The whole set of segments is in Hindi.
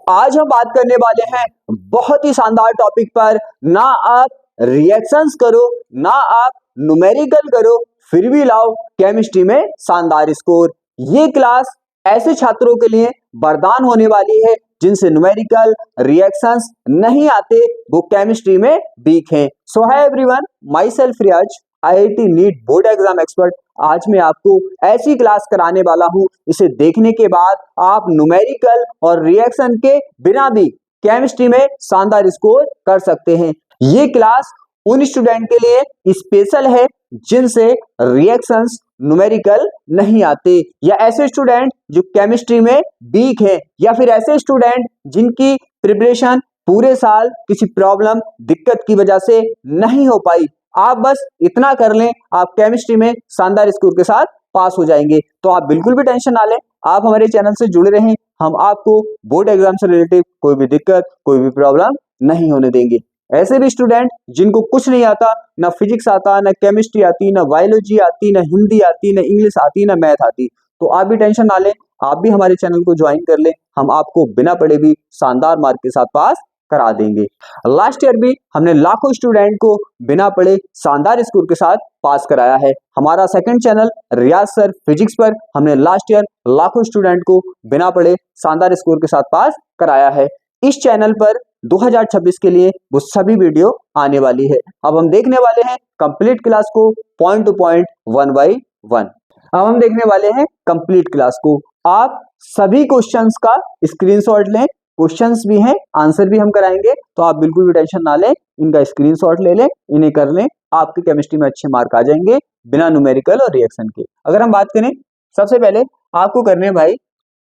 आज हम बात करने वाले हैं बहुत ही शानदार टॉपिक पर। ना आप रिएक्शंस करो, ना आप न्यूमेरिकल करो, फिर भी लाओ केमिस्ट्री में शानदार स्कोर। ये क्लास ऐसे छात्रों के लिए वरदान होने वाली है जिनसे न्यूमेरिकल रिएक्शंस नहीं आते, वो केमिस्ट्री में वीक हैं। So hi everyone, myself Riyaz, IIT NEET board exam expert. आज मैं आपको ऐसी क्लास कराने वाला हूं, इसे देखने के बाद आप न्यूमेरिकल और रिएक्शन के बिना भी केमिस्ट्री में शानदार स्कोर कर सकते हैं। ये क्लास उन स्टूडेंट के लिए स्पेशल है जिनसे रिएक्शंस न्यूमेरिकल नहीं आते, या ऐसे स्टूडेंट जो केमिस्ट्री में वीक हैं, या फिर ऐसे स्टूडेंट जिनकी प्रिपरेशन पूरे साल किसी प्रॉब्लम दिक्कत की वजह से नहीं हो पाई। आप बस इतना कर लें, आप केमिस्ट्री में शानदार स्कोर के साथ पास हो जाएंगे। तो आप बिल्कुल भी टेंशन ना लें, आप हमारे चैनल से जुड़े रहें। हम आपको बोर्ड एग्जाम से रिलेटेड कोई भी दिक्कत, कोई भी प्रॉब्लम नहीं होने देंगे। ऐसे भी स्टूडेंट जिनको कुछ नहीं आता, ना फिजिक्स आता, ना केमिस्ट्री आती, ना बायोलॉजी आती, ना हिंदी आती, ना इंग्लिश आती, ना मैथ आती, तो आप भी टेंशन ना लें, आप भी हमारे चैनल को ज्वाइन कर लें। हम आपको बिना पढ़े भी शानदार मार्क के साथ पास करा देंगे। लास्ट ईयर भी हमने लाखों स्टूडेंट को बिना पढ़े शानदार स्कोर के साथ पास कराया है। हमारा सेकंड चैनल रियाज सर फिजिक्स पर हमने लास्ट ईयर लाखों स्टूडेंट को बिना पढ़े शानदार स्कोर के साथ पास कराया है। इस चैनल पर 2026 के लिए वो सभी वीडियो आने वाली है। अब हम देखने वाले हैं कंप्लीट क्लास को पॉइंट टू पॉइंट, 1 by 1। अब हम देखने वाले हैं कंप्लीट क्लास को। आप सभी क्वेश्चंस का स्क्रीनशॉट लें, क्वेश्चंस भी हैं, आंसर भी हम कराएंगे, तो आप बिल्कुल भी टेंशन ना लें, इनका स्क्रीनशॉट ले लें, इन्हें कर लें, आपके केमिस्ट्री में अच्छे मार्क आ जाएंगे बिना न्यूमेरिकल और रिएक्शन के। अगर हम बात करें, सबसे पहले आपको करने हैं भाई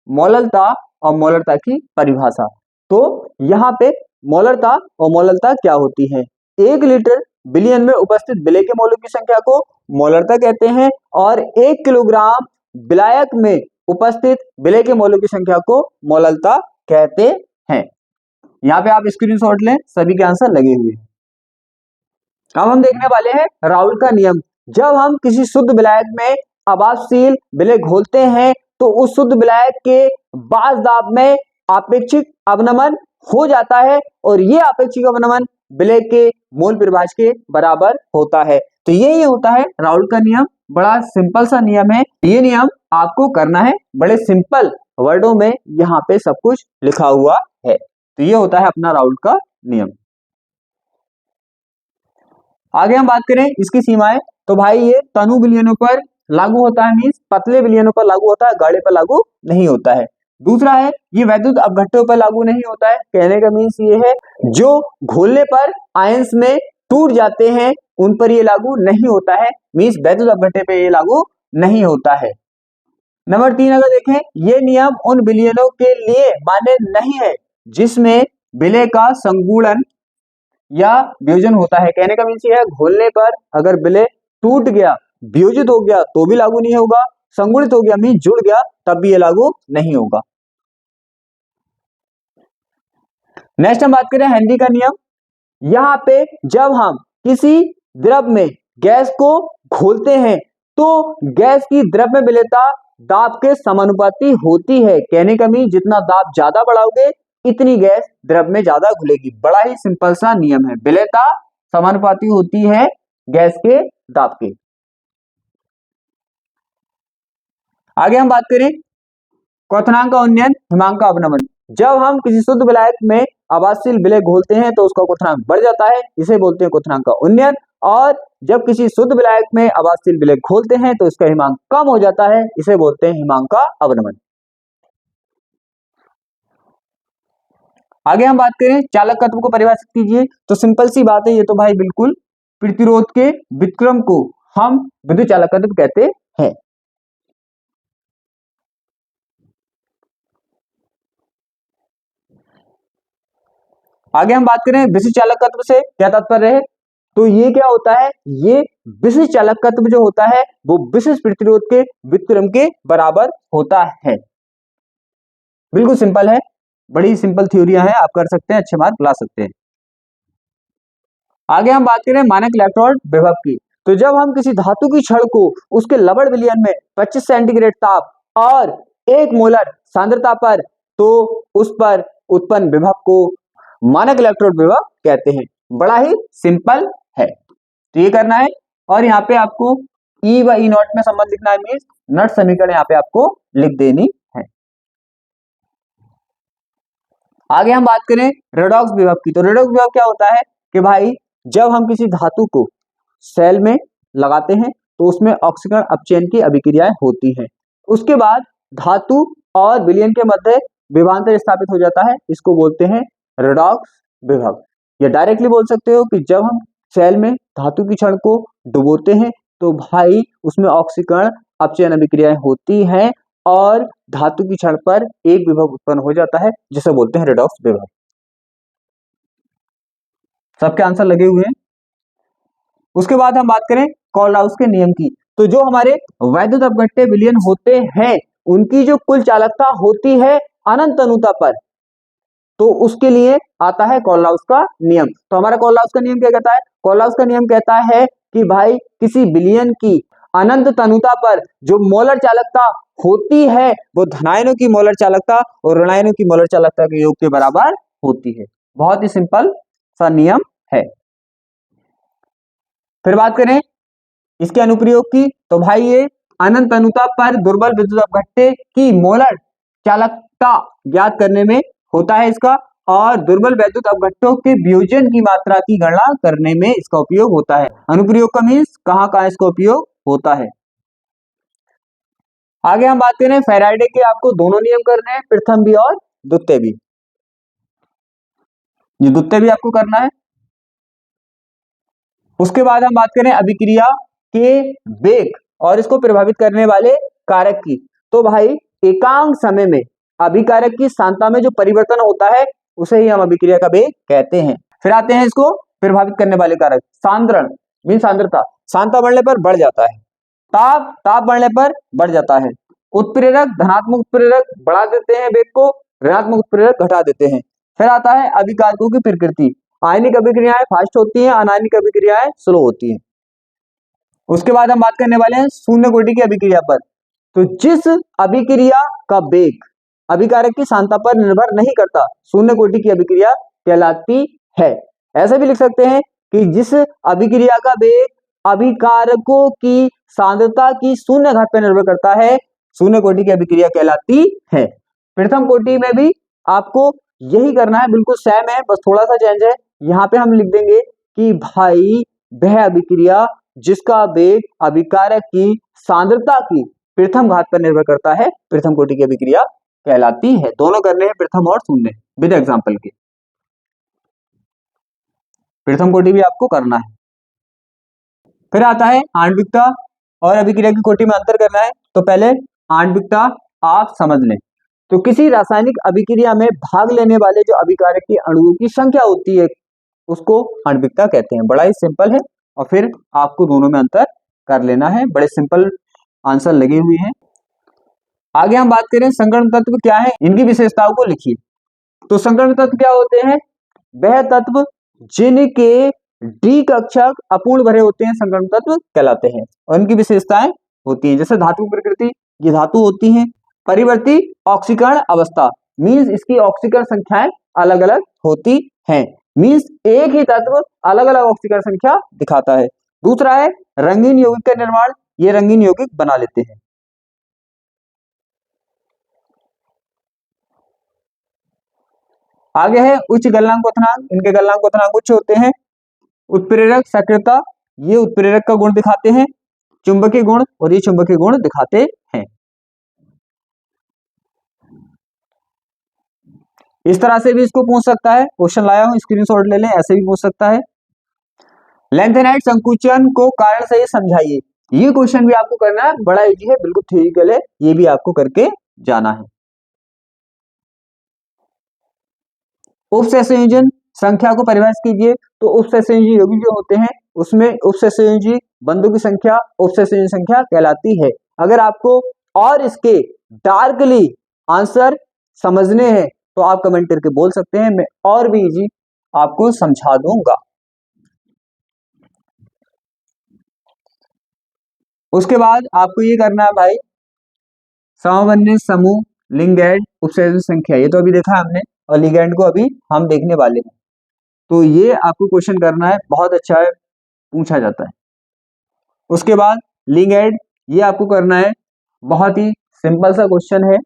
मोलरता और मोलरता की परिभाषा। तो यहाँ पे मोलरता और मोलरता क्या होती है? 1 लीटर बिलियन में उपस्थित विलय के मोलों की संख्या को मोलरता कहते हैं, और 1 किलोग्राम विलायक में उपस्थित विलय के मोलों की संख्या को मोलरता कहते हैं। यहाँ पे आप स्क्रीनशॉट लें, सभी के आंसर लगे हुए हैं। अब हम देखने वाले हैं राउल का नियम। जब हम किसी शुद्ध विलायक में अवाष्पशील विलय घोलते हैं तो उस शुद्ध विलायक के बाज़ दाब में आपेक्षिक अवनमन हो जाता है, और ये आपेक्षिक अवनमन विलय के मोल परिभाष के बराबर होता है। तो ये होता है राउल का नियम। बड़ा सिंपल सा नियम है, ये नियम आपको करना है, बड़े सिंपल वर्डों में यहाँ पे सब कुछ लिखा हुआ है। तो ये होता है अपना राउल का नियम। आगे हम बात करें इसकी सीमाएं, तो भाई ये तनु विलयनों पर लागू होता है, मींस पतले विलयनों पर लागू होता है, गाढ़े पर लागू नहीं होता है। दूसरा है ये वैद्युत अपघट्टों पर लागू नहीं होता है। कहने का मीन्स ये है जो घोलने पर आयंस में टूट जाते हैं उन पर ये लागू नहीं होता है, मीन्स वैद्युत अपघट्टे पे ये लागू नहीं होता है। नंबर 3 अगर देखें, ये नियम उन विलयनों के लिए मान्य नहीं है जिसमें विलय का संगुणन या वियोजन होता है। कहने का मीन्स ये है घोलने पर अगर विलय टूट गया, वियोजित हो गया तो भी लागू नहीं होगा, संगुणित हो गया मीन्स जुड़ गया तब भी ये लागू नहीं होगा। नेक्स्ट हम बात करें हेनरी का नियम। यहाँ पे जब हम किसी द्रव में गैस को घोलते हैं तो गैस की द्रव में विलेयता दाब के समानुपाती होती है। कहने का मीन्स जितना दाब ज्यादा बढ़ाओगे इतनी गैस द्रव में ज्यादा घुलेगी। बड़ा ही सिंपल सा नियम है, विलेयता समानुपाती होती है गैस के दाब के। आगे हम बात करें क्वथनांक का उन्नयन, हिमांक का अवनमन। जब हम किसी शुद्ध विलायक में अवाष्पशील विलय घोलते हैं तो उसका क्वथनांक बढ़ जाता है, इसे बोलते हैं क्वथनांक का उन्नयन, और जब किसी शुद्ध विलायक में अवाष्पशील विलय घोलते हैं तो इसका हिमांक कम हो जाता है, इसे बोलते हैं हिमांक का अवनमन। आगे हम बात करें चालकत्व को परिभाषित कीजिए, तो सिंपल सी बात है, ये तो भाई बिल्कुल प्रतिरोध के व्युत्क्रम को हम विद्युत चालकत्व कहते हैं। आगे हम बात करें विशिष्ट चालकत्व से क्या तात्पर्य है, तो ये क्या होता है, ये विशिष्ट चालकत्व जो होता है वो विशिष्ट प्रतिरोध के व्युत्क्रम के बराबर होता है। बिल्कुल सिंपल है, बड़ी सिंपल थ्योरियां हैं, आप कर सकते हैं, अच्छे मार्क ला सकते हैं। आगे हम बात करें मानक इलेक्ट्रोड विभव की, तो जब हम किसी धातु की छड़ को उसके लवण विलयन में 25 सेंटीग्रेड ताप और 1 मोलर सांद्रता पर, तो उस पर उत्पन्न विभव को मानक इलेक्ट्रोड विभव कहते हैं। बड़ा ही सिंपल है, तो ये करना है। और यहाँ पे आपको ई व ई नॉट में संबंध लिखना है, मीन्स नट समीकरण यहाँ पे आपको लिख देनी है। आगे हम बात करें रेडॉक्स विभव की, तो रेडॉक्स विभव क्या होता है कि भाई जब हम किसी धातु को सेल में लगाते हैं तो उसमें ऑक्सीकरण अपचयन की अभिक्रियाएं होती हैं, उसके बाद धातु और विलयन के मध्य विभवांतर स्थापित हो जाता है, इसको बोलते हैं रेडॉक्स विभव। या डायरेक्टली बोल सकते हो कि जब हम सेल में धातु की क्षण को डुबोते हैं तो भाई उसमें ऑक्सीकरण अपचयन अभिक्रियाएं होती हैं और धातु की क्षण पर एक विभव उत्पन्न हो जाता है, जिसे बोलते हैं रेडॉक्स विभव। सबके आंसर लगे हुए हैं। उसके बाद हम बात करें कोलराउस के नियम की, तो जो हमारे वैद्युत अपघट्य विलयन होते हैं उनकी जो कुल चालकता होती है अनंत अनुता पर, तो उसके लिए आता है कोलराउस का नियम। तो हमारा कोलराउस का नियम क्या कहता है? कोलराउस का नियम कहता है कि भाई किसी विलयन की अनंत तनुता पर जो मोलर चालकता होती है वो धनायनों की मोलर चालकता और ऋणायनों की मोलर चालकता के योग के बराबर होती है। बहुत ही सिंपल सा नियम है। फिर बात करें इसके अनुप्रयोग की, तो भाई ये अनंत अनुता पर दुर्बल विद्युत अपघट्य की मोलर चालकता ज्ञात करने में होता है इसका, और दुर्बल वैद्युत अपघट्यों के वियोजन की मात्रा की गणना करने में इसका उपयोग होता है। अनुप्रयोग का मीन्स कहाँ इसका उपयोग होता है। आगे हम बात करें फैराडे के, आपको दोनों नियम करने हैं, प्रथम भी और द्वितीय भी। ये द्वितीय भी आपको करना है। उसके बाद हम बात करें अभिक्रिया के वेग और इसको प्रभावित करने वाले कारक की, तो भाई एकांक समय में अभिकारक की सांद्रता में जो परिवर्तन होता है उसे ही हम अभिक्रिया का वेग कहते हैं। फिर आते हैं इसको प्रभावित करने वाले कारक। सांद्रण मीन सांद्रता, सांद्रता बढ़ने पर बढ़ जाता है, ताप बढ़ने पर बढ़ जाता है, उत्प्रेरक धनात्मक उत्प्रेरक बढ़ा देते हैं वेग को, ऋणात्मक उत्प्रेरक घटा देते हैं। फिर आता है अभिकारकों की प्रकृति, आयनिक अभिक्रियाएं फास्ट होती हैं, अनायनिक अभिक्रियाएं स्लो होती हैं। उसके बाद हम बात करने वाले हैं शून्य कोटि की अभिक्रिया पर, तो जिस अभिक्रिया का वेग अभिकारक की सांद्रता पर निर्भर नहीं करता, शून्य कोटि की अभिक्रिया कहलाती है। ऐसे भी लिख सकते हैं कि जिस अभिक्रिया का वेग अभिकारकों की सांद्रता की शून्य घात पर निर्भर करता है, शून्य कोटि की अभिक्रिया कहलाती है। प्रथम कोटि में भी आपको यही करना है, बिल्कुल सेम है, बस थोड़ा सा चेंज है। यहाँ पे हम लिख देंगे कि भाई वह अभिक्रिया जिसका वेग अभिकारक की सांद्रता की प्रथम घात पर निर्भर करता है, प्रथम कोटि की अभिक्रिया कहलाती है। दोनों करने हैं, प्रथम और शून्य, विद एग्जाम्पल के। प्रथम कोटि भी आपको करना है। फिर आता है आणविकता और अभिक्रिया की कोटि में अंतर करना है, तो पहले आणविकता आप समझ लें। तो किसी रासायनिक अभिक्रिया में भाग लेने वाले जो अभिकारक के अणुओं की संख्या होती है उसको आणविकता कहते हैं। बड़ा ही सिंपल है, और फिर आपको दोनों में अंतर कर लेना है। बड़े सिंपल आंसर लगे हुए हैं। आगे हम बात करें संकर्ण तत्व क्या है, इनकी विशेषताओं को लिखिए। तो संकर्ण तत्व क्या होते हैं? वह तत्व जिनके डी कक्षक अपूर्ण भरे होते हैं संकर्ण तत्व कहलाते हैं, और इनकी विशेषताएं होती हैं जैसे धातु प्रकृति, ये धातु होती हैं। परिवर्ती ऑक्सीकरण अवस्था मीन्स इसकी ऑक्सीकरण संख्याएं अलग अलग होती हैं, मीन्स एक ही तत्व अलग अलग ऑक्सीकरण संख्या दिखाता है। दूसरा है रंगीन यौगिक का निर्माण, ये रंगीन यौगिक बना लेते हैं। आगे है उच्च गलनांक क्वथनांक, इनके गलनांक क्वथनांक उच्च होते हैं। उत्प्रेरक सक्रियता, ये उत्प्रेरक का गुण दिखाते हैं। चुंबकीय गुण, और ये चुंबकीय गुण दिखाते हैं। इस तरह से भी इसको पूछ सकता है, क्वेश्चन लाया हूं स्क्रीनशॉट ले लें, ऐसे भी पूछ सकता है। लेंथेनाइट संकुचन को कारण से समझाइए, ये क्वेश्चन भी आपको करना है, बड़ा इजी है, बिल्कुल थ्योरिटिकल है, ये भी आपको करके जाना है। उपसंयोजन संख्या को परिभाषित कीजिए, तो उपसंयोजी यौगिक जो होते हैं उसमें उपसंयोजी बंधु की संख्या उपसंयोजी संख्या कहलाती है। अगर आपको और इसके डार्कली आंसर समझने हैं तो आप कमेंट करके बोल सकते हैं, मैं और भी इजी आपको समझा दूंगा। उसके बाद आपको ये करना है भाई, समवन्य समूह लिंगैड उपसंयोजन संख्या, ये तो अभी देखा हमने, और लिगेंड को अभी हम देखने वाले हैं। तो ये आपको क्वेश्चन करना है, बहुत अच्छा है, पूछा जाता है। उसके बाद लिगेंड, ये आपको करना है, बहुत ही सिंपल सा क्वेश्चन है।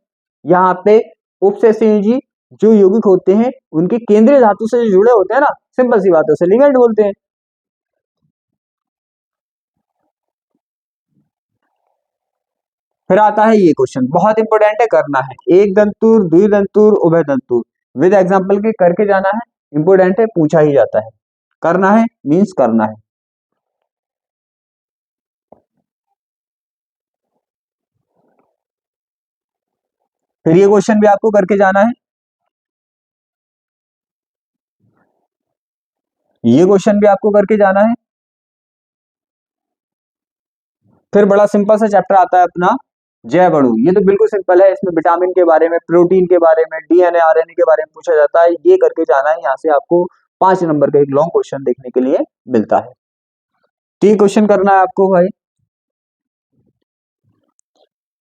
यहाँ पे उपसहसंयोजी जो यौगिक होते हैं उनके केंद्रीय धातु से जो जुड़े होते हैं ना, सिंपल सी बात है, उसे लिगेंड बोलते हैं। फिर आता है ये क्वेश्चन, बहुत इंपॉर्टेंट है, करना है, एक दंतुर, द्विदंतुर, उभय दंतुर, विद एग्जांपल के करके जाना है, इंपॉर्टेंट है, पूछा ही जाता है। करना है मींस करना है। फिर ये क्वेश्चन भी आपको करके जाना है, ये क्वेश्चन भी आपको करके जाना है। फिर बड़ा सिंपल सा चैप्टर आता है अपना जैव अणु, ये तो बिल्कुल सिंपल है, इसमें विटामिन के बारे में, प्रोटीन के बारे में, डीएनए आरएनए के बारे में पूछा जाता है, ये करके जाना है। यहाँ से आपको 5 नंबर का एक लॉन्ग क्वेश्चन देखने के लिए मिलता है। तो ये क्वेश्चन करना है आपको भाई,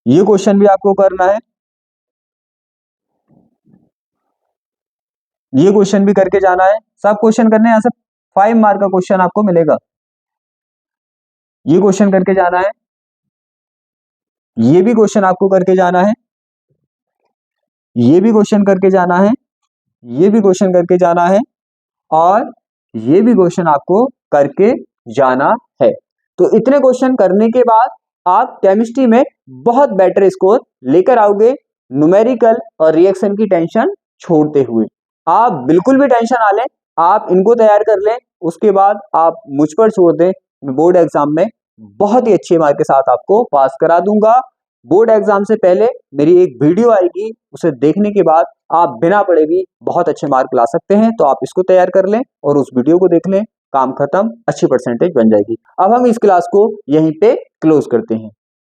ये क्वेश्चन भी आपको करना है, ये क्वेश्चन भी करके जाना है, सब क्वेश्चन करने हैं। यहाँ से 5 मार्क का क्वेश्चन आपको मिलेगा। ये क्वेश्चन करके जाना है, ये भी क्वेश्चन आपको करके जाना है, ये भी क्वेश्चन करके जाना है, ये भी क्वेश्चन करके जाना है, और ये भी क्वेश्चन आपको करके जाना है। तो इतने क्वेश्चन करने के बाद आप केमिस्ट्री में बहुत बेटर स्कोर लेकर आओगे, न्यूमेरिकल और रिएक्शन की टेंशन छोड़ते हुए। आप बिल्कुल भी टेंशन ना लें, आप इनको तैयार कर लें, उसके बाद आप मुझ पर छोड़ दें, मैं बोर्ड एग्जाम में बहुत ही अच्छे मार्क के साथ आपको पास करा दूंगा। बोर्ड एग्जाम से पहले मेरी एक वीडियो आएगी, उसे देखने के बाद आप बिना पढ़े भी बहुत अच्छे मार्क ला सकते हैं। तो आप इसको तैयार कर लें और उस वीडियो को देख लें, काम खत्म, अच्छी परसेंटेज बन जाएगी। अब हम इस क्लास को यहीं पे क्लोज करते हैं।